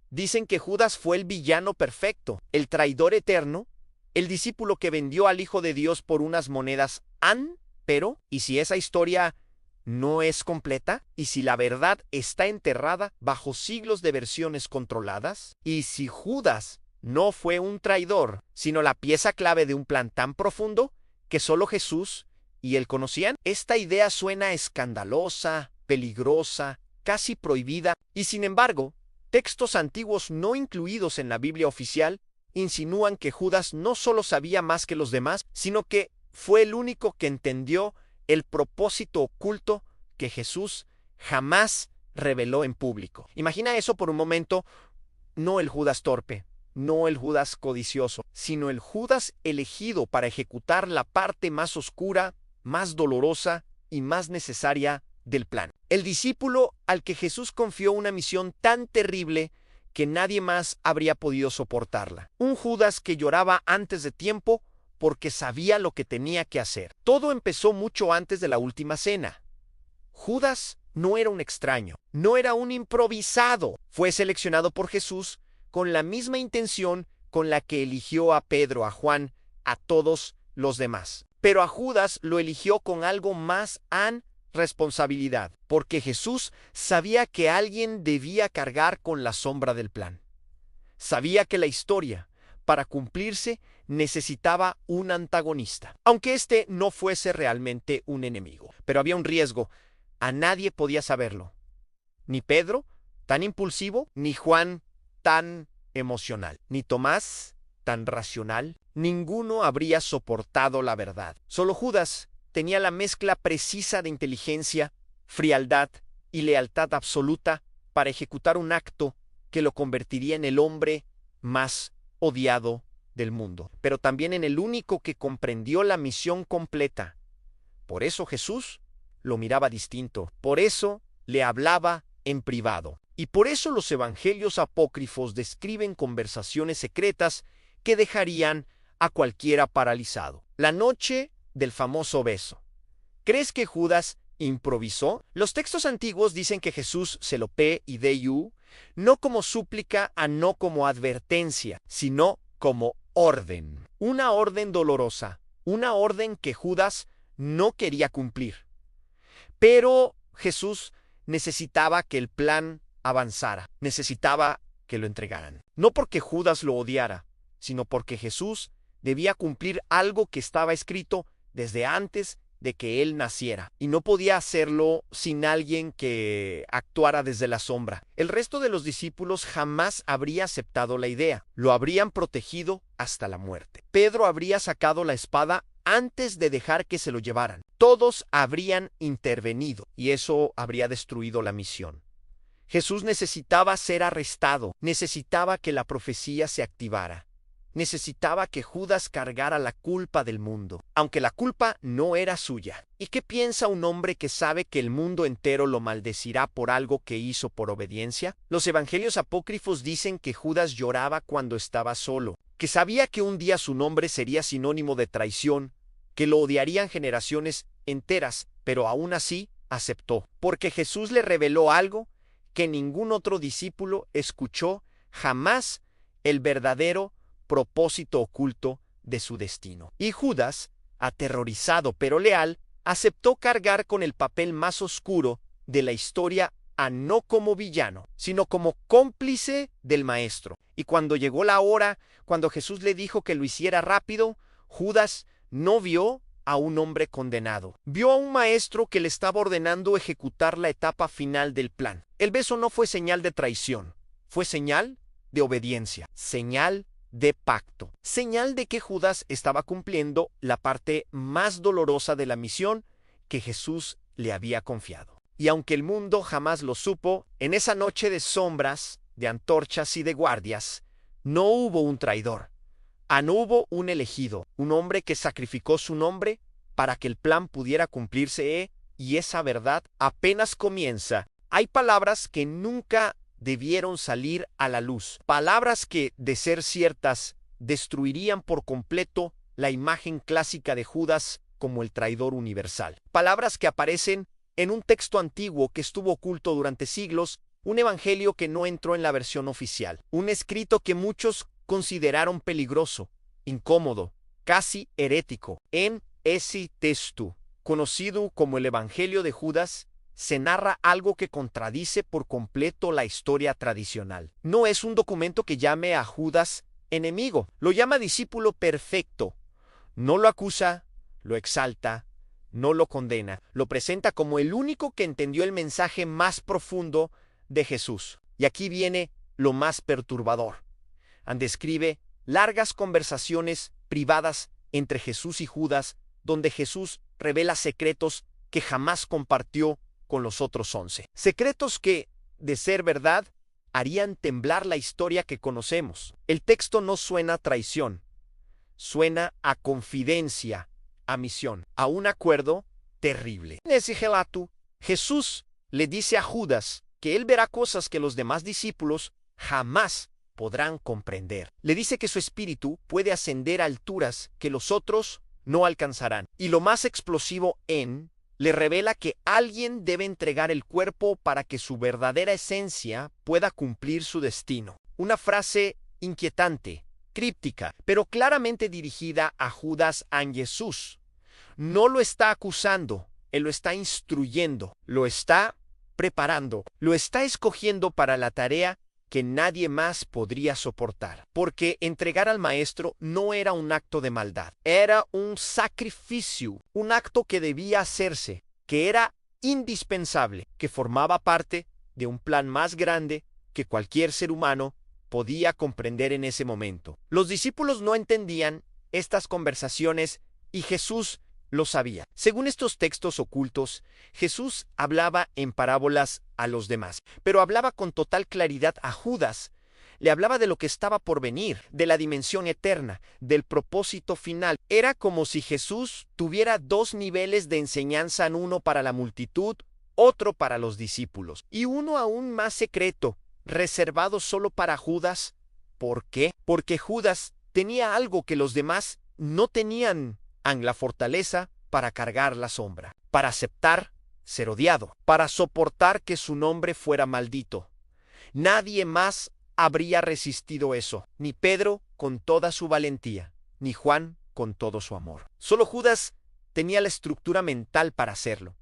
Dicen que Judas fue el villano perfecto, el traidor eterno, el discípulo que vendió al Hijo de Dios por unas monedas. Pero, ¿y si esa historia no es completa? ¿Y si la verdad está enterrada bajo siglos de versiones controladas? ¿Y si Judas no fue un traidor, sino la pieza clave de un plan tan profundo que solo Jesús y él conocían? Esta idea suena escandalosa, peligrosa, casi prohibida, y sin embargo, textos antiguos no incluidos en la Biblia oficial insinúan que Judas no solo sabía más que los demás, sino que fue el único que entendió el propósito oculto que Jesús jamás reveló en público. Imagina eso por un momento, no el Judas torpe, no el Judas codicioso, sino el Judas elegido para ejecutar la parte más oscura, más dolorosa y más necesaria del plan. El discípulo al que Jesús confió una misión tan terrible que nadie más habría podido soportarla. Un Judas que lloraba antes de tiempo porque sabía lo que tenía que hacer. Todo empezó mucho antes de la última cena. Judas no era un extraño, no era un improvisado. Fue seleccionado por Jesús con la misma intención con la que eligió a Pedro, a Juan, a todos los demás. Pero a Judas lo eligió con algo más responsabilidad, porque Jesús sabía que alguien debía cargar con la sombra del plan. Sabía que la historia, para cumplirse, necesitaba un antagonista, aunque este no fuese realmente un enemigo. Pero había un riesgo, a nadie podía saberlo. Ni Pedro, tan impulsivo, ni Juan, tan emocional, ni Tomás, tan racional. Ninguno habría soportado la verdad. Solo Judas tenía la mezcla precisa de inteligencia, frialdad y lealtad absoluta para ejecutar un acto que lo convertiría en el hombre más odiado del mundo, pero también en el único que comprendió la misión completa. Por eso Jesús lo miraba distinto, por eso le hablaba en privado, y por eso los evangelios apócrifos describen conversaciones secretas que dejarían a cualquiera paralizado. La noche del famoso beso. ¿Crees que Judas improvisó? Los textos antiguos dicen que Jesús se lo pidió, no como súplica, no como advertencia, sino como orden. Una orden dolorosa, una orden que Judas no quería cumplir. Pero Jesús necesitaba que el plan avanzara, necesitaba que lo entregaran. No porque Judas lo odiara, sino porque Jesús debía cumplir algo que estaba escrito desde antes de que él naciera, y no podía hacerlo sin alguien que actuara desde la sombra. El resto de los discípulos jamás habría aceptado la idea, lo habrían protegido hasta la muerte. Pedro habría sacado la espada antes de dejar que se lo llevaran. Todos habrían intervenido, y eso habría destruido la misión. Jesús necesitaba ser arrestado, necesitaba que la profecía se activara. Necesitaba que Judas cargara la culpa del mundo, aunque la culpa no era suya. ¿Y qué piensa un hombre que sabe que el mundo entero lo maldecirá por algo que hizo por obediencia? Los evangelios apócrifos dicen que Judas lloraba cuando estaba solo, que sabía que un día su nombre sería sinónimo de traición, que lo odiarían generaciones enteras, pero aún así aceptó, porque Jesús le reveló algo que ningún otro discípulo escuchó jamás, el verdadero propósito oculto de su destino. Y Judas, aterrorizado pero leal, aceptó cargar con el papel más oscuro de la historia, no como villano, sino como cómplice del maestro. Y cuando llegó la hora, cuando Jesús le dijo que lo hiciera rápido, Judas no vio a un hombre condenado. Vio a un maestro que le estaba ordenando ejecutar la etapa final del plan. El beso no fue señal de traición, fue señal de obediencia, señal de pacto, señal de que Judas estaba cumpliendo la parte más dolorosa de la misión que Jesús le había confiado. Y aunque el mundo jamás lo supo, en esa noche de sombras, de antorchas y de guardias, no hubo un traidor, no hubo un elegido, un hombre que sacrificó su nombre para que el plan pudiera cumplirse, y esa verdad apenas comienza. Hay palabras que nunca debieron salir a la luz, palabras que, de ser ciertas, destruirían por completo la imagen clásica de Judas como el traidor universal. Palabras que aparecen en un texto antiguo que estuvo oculto durante siglos, un evangelio que no entró en la versión oficial, un escrito que muchos consideraron peligroso, incómodo, casi herético. En ese texto, conocido como el Evangelio de Judas, se narra algo que contradice por completo la historia tradicional. No es un documento que llame a Judas enemigo, lo llama discípulo perfecto. No lo acusa, lo exalta, no lo condena, lo presenta como el único que entendió el mensaje más profundo de Jesús. Y aquí viene lo más perturbador. Describe largas conversaciones privadas entre Jesús y Judas, donde Jesús revela secretos que jamás compartió con los otros 11. Secretos que, de ser verdad, harían temblar la historia que conocemos. El texto no suena a traición, suena a confidencia, a misión, a un acuerdo terrible. En ese relato, Jesús le dice a Judas que él verá cosas que los demás discípulos jamás podrán comprender. Le dice que su espíritu puede ascender a alturas que los otros no alcanzarán. Y lo más explosivo le revela que alguien debe entregar el cuerpo para que su verdadera esencia pueda cumplir su destino. Una frase inquietante, críptica, pero claramente dirigida a Judas en Jesús. No lo está acusando, él lo está instruyendo, lo está preparando, lo está escogiendo para la tarea que nadie más podría soportar. Porque entregar al maestro no era un acto de maldad, era un sacrificio, un acto que debía hacerse, que era indispensable, que formaba parte de un plan más grande que cualquier ser humano podía comprender en ese momento. Los discípulos no entendían estas conversaciones y Jesús lo sabía. Según estos textos ocultos, Jesús hablaba en parábolas a los demás, pero hablaba con total claridad a Judas. Le hablaba de lo que estaba por venir, de la dimensión eterna, del propósito final. Era como si Jesús tuviera dos niveles de enseñanza, en uno para la multitud, otro para los discípulos, y uno aún más secreto, reservado solo para Judas. ¿Por qué? Porque Judas tenía algo que los demás no tenían: la fortaleza para cargar la sombra, para aceptar ser odiado, para soportar que su nombre fuera maldito. Nadie más habría resistido eso, ni Pedro con toda su valentía, ni Juan con todo su amor. Solo Judas tenía la estructura mental para hacerlo.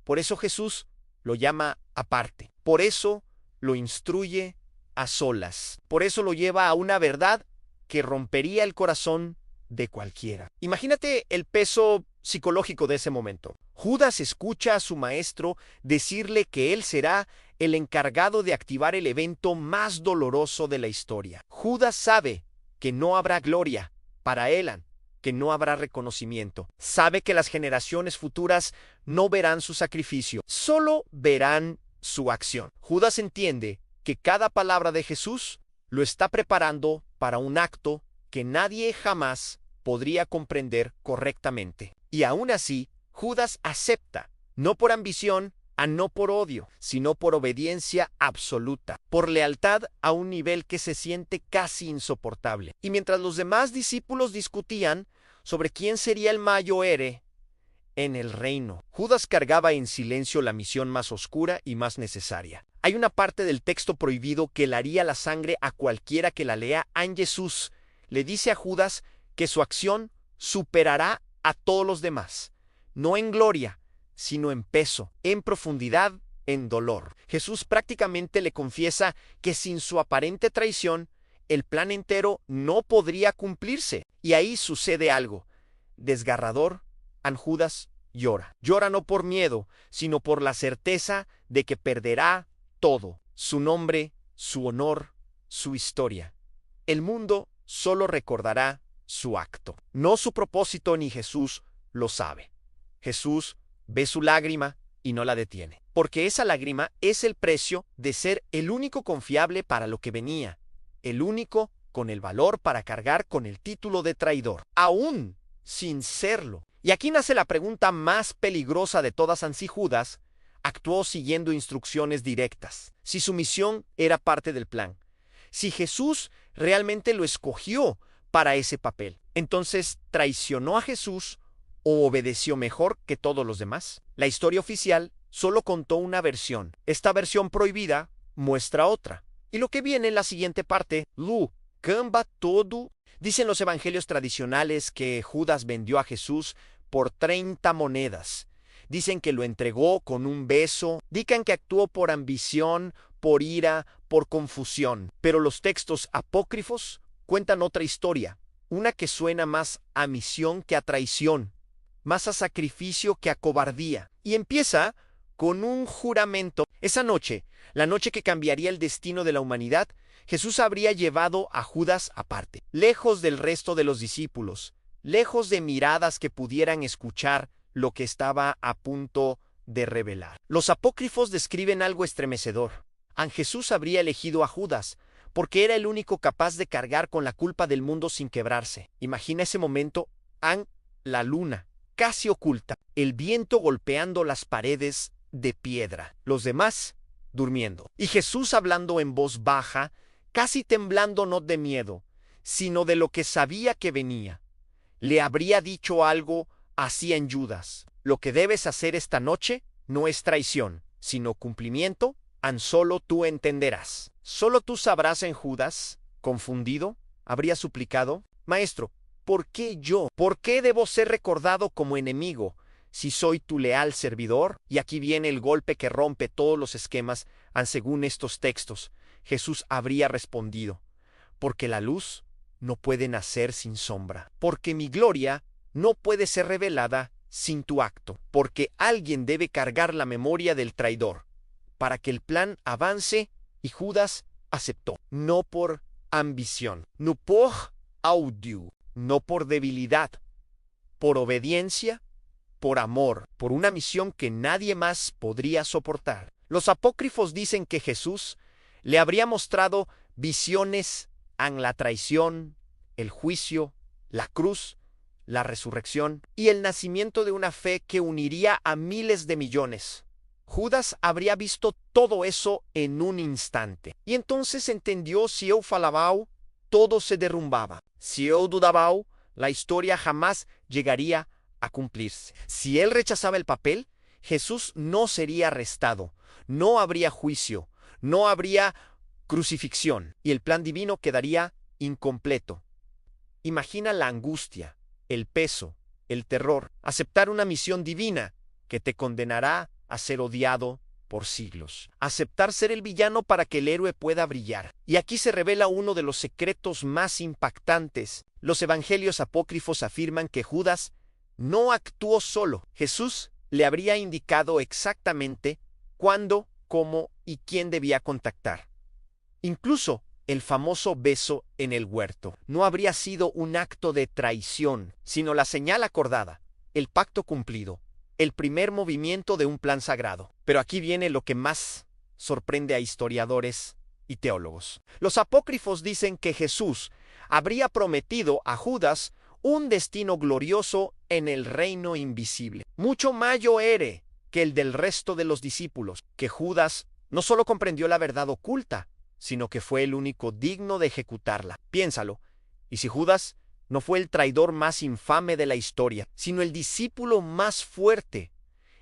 Por eso Jesús lo llama aparte, por eso lo instruye a solas, por eso lo lleva a una verdad que rompería el corazón de cualquiera. Imagínate el peso psicológico de ese momento. Judas escucha a su maestro decirle que él será el encargado de activar el evento más doloroso de la historia. Judas sabe que no habrá gloria para él, que no habrá reconocimiento. Sabe que las generaciones futuras no verán su sacrificio, solo verán su acción. Judas entiende que cada palabra de Jesús lo está preparando para un acto que nadie jamás podría comprender correctamente. Y aún así, Judas acepta, no por ambición, no por odio, sino por obediencia absoluta, por lealtad a un nivel que se siente casi insoportable. Y mientras los demás discípulos discutían sobre quién sería el mayor héroe en el reino, Judas cargaba en silencio la misión más oscura y más necesaria. Hay una parte del texto prohibido que helaría la sangre a cualquiera que la lea. Jesús le dice a Judas que su acción superará a todos los demás, no en gloria, sino en peso, en profundidad, en dolor. Jesús prácticamente le confiesa que sin su aparente traición, el plan entero no podría cumplirse. Y ahí sucede algo desgarrador. Judas llora. Llora no por miedo, sino por la certeza de que perderá todo: su nombre, su honor, su historia. El mundo solo recordará su acto, no su propósito, ni Jesús lo sabe. Jesús ve su lágrima y no la detiene, porque esa lágrima es el precio de ser el único confiable para lo que venía, el único con el valor para cargar con el título de traidor, aún sin serlo. Y aquí nace la pregunta más peligrosa de todas: si Judas actuó siguiendo instrucciones directas, si su misión era parte del plan, si Jesús realmente lo escogió para ese papel. Entonces, ¿traicionó a Jesús o obedeció mejor que todos los demás? La historia oficial solo contó una versión. Esta versión prohibida muestra otra. Y lo que viene en la siguiente parte, Lu, camba todo. Dicen los evangelios tradicionales que Judas vendió a Jesús por 30 monedas. Dicen que lo entregó con un beso. Dicen que actuó por ambición, por ira, por confusión. Pero los textos apócrifos cuentan otra historia. Una que suena más a misión que a traición, más a sacrificio que a cobardía. Y empieza con un juramento. Esa noche, la noche que cambiaría el destino de la humanidad, Jesús habría llevado a Judas aparte, lejos del resto de los discípulos, lejos de miradas que pudieran escuchar lo que estaba a punto de revelar. Los apócrifos describen algo estremecedor. Jesús habría elegido a Judas porque era el único capaz de cargar con la culpa del mundo sin quebrarse. Imagina ese momento, la luna, casi oculta, el viento golpeando las paredes de piedra, los demás durmiendo. Y Jesús hablando en voz baja, casi temblando no de miedo, sino de lo que sabía que venía. Le habría dicho algo así en Judas: lo que debes hacer esta noche no es traición, sino cumplimiento. Solo tú entenderás. Solo tú sabrás. En Judas, confundido, habría suplicado: Maestro, ¿por qué yo? ¿Por qué debo ser recordado como enemigo si soy tu leal servidor? Y aquí viene el golpe que rompe todos los esquemas. Según estos textos, Jesús habría respondido: porque la luz no puede nacer sin sombra, porque mi gloria no puede ser revelada sin tu acto, porque alguien debe cargar la memoria del traidor para que el plan avance. Y Judas aceptó, no por ambición, no por audio, no por debilidad, por obediencia, por amor, por una misión que nadie más podría soportar. Los apócrifos dicen que Jesús le habría mostrado visiones en la traición, el juicio, la cruz, la resurrección y el nacimiento de una fe que uniría a miles de millones. Judas habría visto todo eso en un instante. Y entonces entendió: si yo falaba, todo se derrumbaba. Si yo dudaba, la historia jamás llegaría a cumplirse. Si él rechazaba el papel, Jesús no sería arrestado, no habría juicio, no habría crucifixión, y el plan divino quedaría incompleto. Imagina la angustia, el peso, el terror. Aceptar una misión divina que te condenará a ser odiado por siglos. Aceptar ser el villano para que el héroe pueda brillar. Y aquí se revela uno de los secretos más impactantes. Los evangelios apócrifos afirman que Judas no actuó solo. Jesús le habría indicado exactamente cuándo, cómo y quién debía contactar. Incluso el famoso beso en el huerto no habría sido un acto de traición, sino la señal acordada, el pacto cumplido, el primer movimiento de un plan sagrado. Pero aquí viene lo que más sorprende a historiadores y teólogos. Los apócrifos dicen que Jesús habría prometido a Judas un destino glorioso en el reino invisible, mucho mayor que el del resto de los discípulos, que Judas no solo comprendió la verdad oculta, sino que fue el único digno de ejecutarla. Piénsalo. ¿Y si Judas no fue el traidor más infame de la historia, sino el discípulo más fuerte,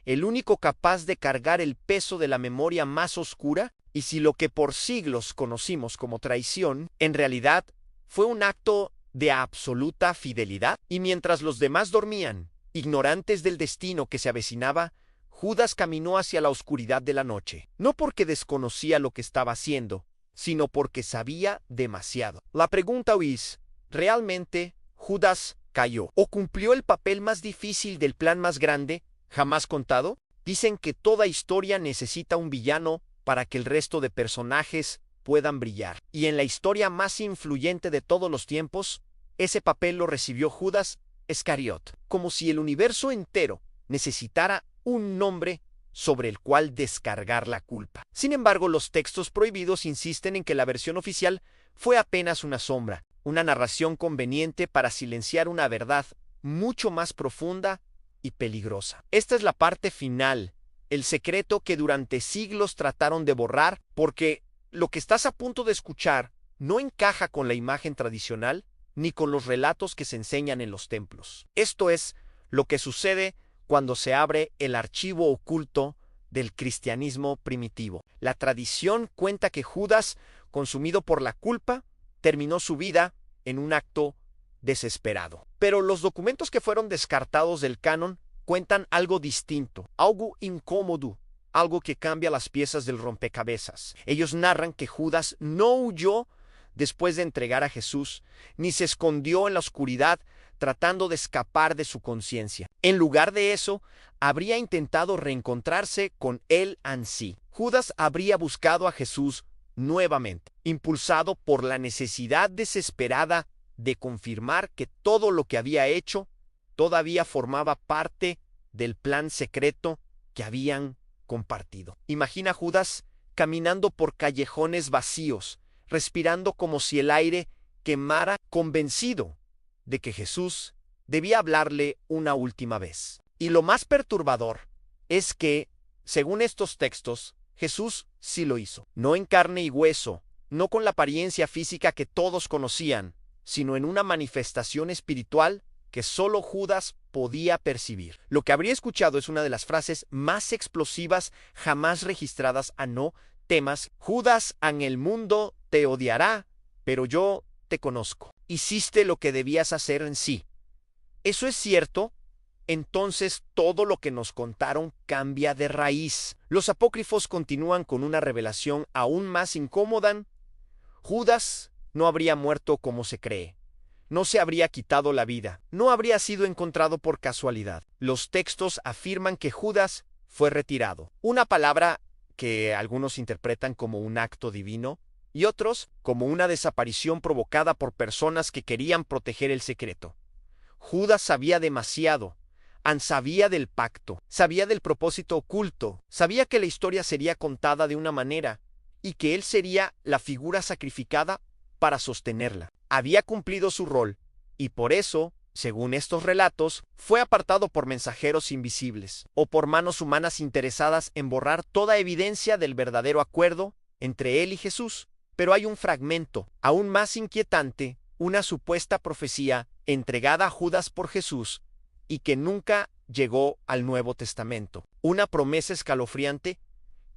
el único capaz de cargar el peso de la memoria más oscura? ¿Y si lo que por siglos conocimos como traición, en realidad fue un acto de absoluta fidelidad? Y mientras los demás dormían, ignorantes del destino que se avecinaba, Judas caminó hacia la oscuridad de la noche, no porque desconocía lo que estaba haciendo, sino porque sabía demasiado. La pregunta es: ¿realmente Judas cayó o cumplió el papel más difícil del plan más grande jamás contado? Dicen que toda historia necesita un villano para que el resto de personajes puedan brillar. Y en la historia más influyente de todos los tiempos, ese papel lo recibió Judas Iscariot, como si el universo entero necesitara un nombre sobre el cual descargar la culpa. Sin embargo, los textos prohibidos insisten en que la versión oficial fue apenas una sombra, una narración conveniente para silenciar una verdad mucho más profunda y peligrosa. Esta es la parte final, el secreto que durante siglos trataron de borrar, porque lo que estás a punto de escuchar no encaja con la imagen tradicional ni con los relatos que se enseñan en los templos. Esto es lo que sucede cuando se abre el archivo oculto del cristianismo primitivo. La tradición cuenta que Judas, consumido por la culpa, terminó su vida en un acto desesperado. Pero los documentos que fueron descartados del canon cuentan algo distinto, algo incómodo, algo que cambia las piezas del rompecabezas. Ellos narran que Judas no huyó después de entregar a Jesús, ni se escondió en la oscuridad tratando de escapar de su conciencia. En lugar de eso, habría intentado reencontrarse con él en sí. Judas habría buscado a Jesús nuevamente, impulsado por la necesidad desesperada de confirmar que todo lo que había hecho todavía formaba parte del plan secreto que habían compartido. Imagina a Judas caminando por callejones vacíos, respirando como si el aire quemara, convencido de que Jesús debía hablarle una última vez. Y lo más perturbador es que, según estos textos, Jesús sí lo hizo. No en carne y hueso, no con la apariencia física que todos conocían, sino en una manifestación espiritual que solo Judas podía percibir. Lo que habría escuchado es una de las frases más explosivas jamás registradas a no temas. Judas, en el mundo te odiará, pero yo te conozco. Hiciste lo que debías hacer en sí. ¿Eso es cierto? Entonces todo lo que nos contaron cambia de raíz. Los apócrifos continúan con una revelación aún más incómoda. Judas no habría muerto como se cree. No se habría quitado la vida. No habría sido encontrado por casualidad. Los textos afirman que Judas fue retirado. Una palabra que algunos interpretan como un acto divino y otros como una desaparición provocada por personas que querían proteger el secreto. Judas sabía demasiado. Sabía del pacto, sabía del propósito oculto, sabía que la historia sería contada de una manera y que él sería la figura sacrificada para sostenerla. Había cumplido su rol y por eso, según estos relatos, fue apartado por mensajeros invisibles o por manos humanas interesadas en borrar toda evidencia del verdadero acuerdo entre él y Jesús. Pero hay un fragmento aún más inquietante, una supuesta profecía entregada a Judas por Jesús y que nunca llegó al Nuevo Testamento. Una promesa escalofriante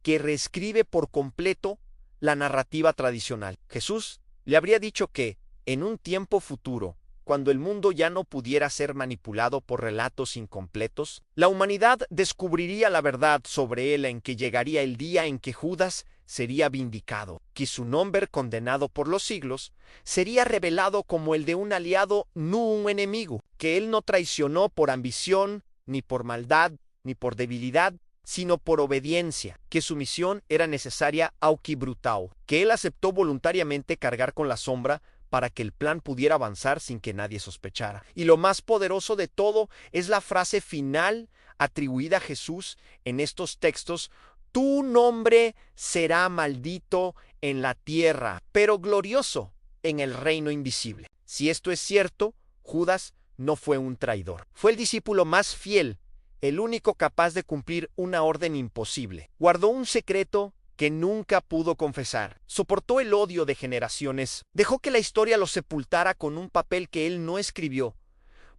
que reescribe por completo la narrativa tradicional. Jesús le habría dicho que, en un tiempo futuro, cuando el mundo ya no pudiera ser manipulado por relatos incompletos, la humanidad descubriría la verdad sobre él, en que llegaría el día en que Judas sería vindicado, que su nombre, condenado por los siglos, sería revelado como el de un aliado, no un enemigo, que él no traicionó por ambición, ni por maldad, ni por debilidad, sino por obediencia, que su misión era necesaria aunque brutal, que él aceptó voluntariamente cargar con la sombra para que el plan pudiera avanzar sin que nadie sospechara. Y lo más poderoso de todo es la frase final atribuida a Jesús en estos textos: tu nombre será maldito en la tierra, pero glorioso en el reino invisible. Si esto es cierto, Judas no fue un traidor. Fue el discípulo más fiel, el único capaz de cumplir una orden imposible. Guardó un secreto que nunca pudo confesar. Soportó el odio de generaciones. Dejó que la historia lo sepultara con un papel que él no escribió,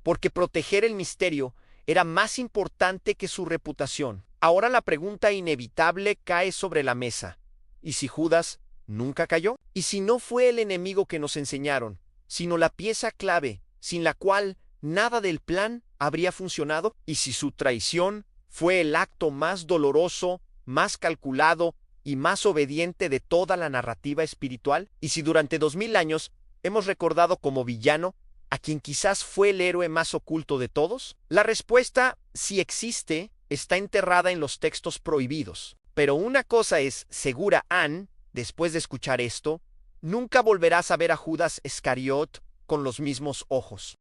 porque proteger el misterio era más importante que su reputación. Ahora la pregunta inevitable cae sobre la mesa. ¿Y si Judas nunca cayó? ¿Y si no fue el enemigo que nos enseñaron, sino la pieza clave, sin la cual nada del plan habría funcionado? ¿Y si su traición fue el acto más doloroso, más calculado y más obediente de toda la narrativa espiritual? ¿Y si durante 2000 años hemos recordado como villano a quien quizás fue el héroe más oculto de todos? La respuesta, si existe, está enterrada en los textos prohibidos. Pero una cosa es segura, Anne, después de escuchar esto, nunca volverás a ver a Judas Iscariot con los mismos ojos.